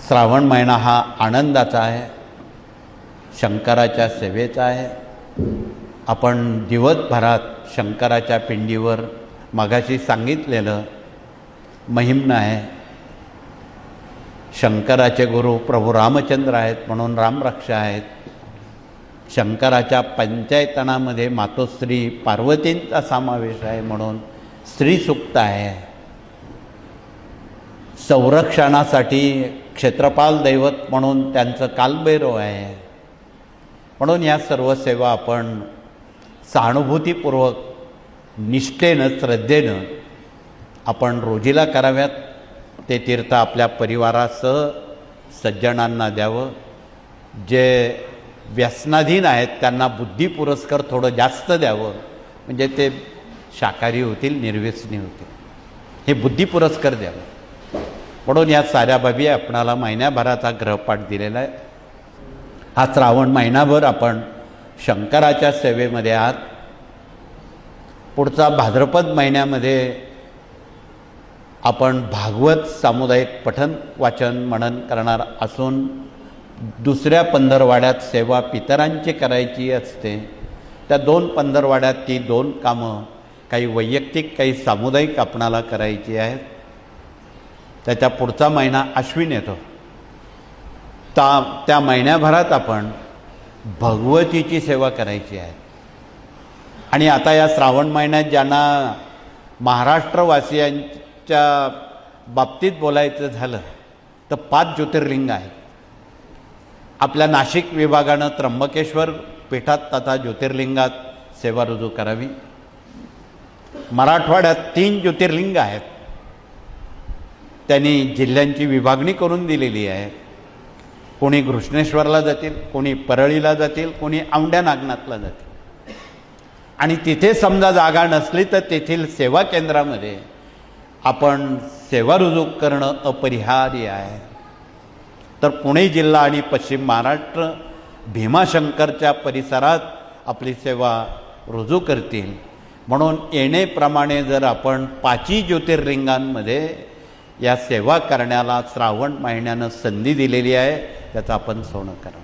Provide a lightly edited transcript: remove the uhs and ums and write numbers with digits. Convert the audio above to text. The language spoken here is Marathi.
श्रावण महिना हा आनंदाचा आहे, शंकराच्या सेवेचा आहे। आपण दिवसभरात शंकराच्या पिंडीवर मगाशी सांगितलेलं महिम्न आहे। शंकराचे गुरु प्रभू रामचंद्र आहेत म्हणून रामरक्षा आहेत। शंकराच्या पंचायतनामध्ये मातोश्री पार्वतींचा समावेश आहे म्हणून स्त्रीसूक्त आहे। संरक्षणासाठी क्षेत्रपाल दैवत म्हणून त्यांचं कालभैरव आहे। म्हणून या सर्व सेवा आपण सहानुभूतीपूर्वक निष्ठेनं श्रद्धेनं आपण रोजीला कराव्यात। ते तीर्थ आपल्या परिवारासह सज्जनांना द्यावं। जे व्यसनाधीन आहेत त्यांना बुद्धी पुरस्कार थोडं जास्त द्यावं, म्हणजे ते शाकाहारी होतील, निर्व्यसनी होतील। हे बुद्धी पुरस्कार द्यावं। म्हणून या साऱ्या बाबी आपणाला महिन्याभराचा ग्रहपाठ दिलेला आहे। हा श्रावण महिनाभर आपण शंकराच्या सेवेमध्ये आहात। पुढचा भाद्रपद महिन्यामध्ये आपण भागवत सामुदायिक पठन वाचन मनन करणार असून दुसऱ्या पंधरवाड्यात सेवा पितरांची करायची असते। त्या 2 पंधरवाड्यात ती 2 कामं काही वैयक्तिक काही सामुदायिक आपणाला करायची आहेत। त्याच्या पुढचा महिना अश्विन येतो। त्या महिन्याभरात आपण भगवतीची सेवा करायची आहे। आणि आता या श्रावण महिन्यात ज्यांना महाराष्ट्रवासियांच्या बाबतीत बोलायचं झालं तर 5 ज्योतिर्लिंग आहेत। आपल्या नाशिक विभागानं त्र्यंबकेश्वर पीठात तथा ज्योतिर्लिंगात सेवा रुजू करावी। मराठवाड्यात 3 ज्योतिर्लिंग आहेत, त्यांनी जिल्ह्यांची विभागणी करून दिलेली आहे। कोणी घृष्णेश्वरला जातील, कोणी परळीला जातील, कोणी औंढ्या नागनाथला जातील। आणि तिथे समजा जागा नसली तर तेथील सेवा केंद्रामध्ये आपण सेवा रुजू करणं अपरिहार्य आहे। तर पुणे जिल्हा आणि पश्चिम महाराष्ट्र भीमाशंकरच्या परिसरात आपली सेवा रुजू करतील। म्हणून येणेप्रमाणे जर आपण 5 ज्योतिर्लिंगांमध्ये या सेवा करण्याला श्रावण महिन्यानं संधी दिलेली आहे, त्याचं आपण सोनं करा।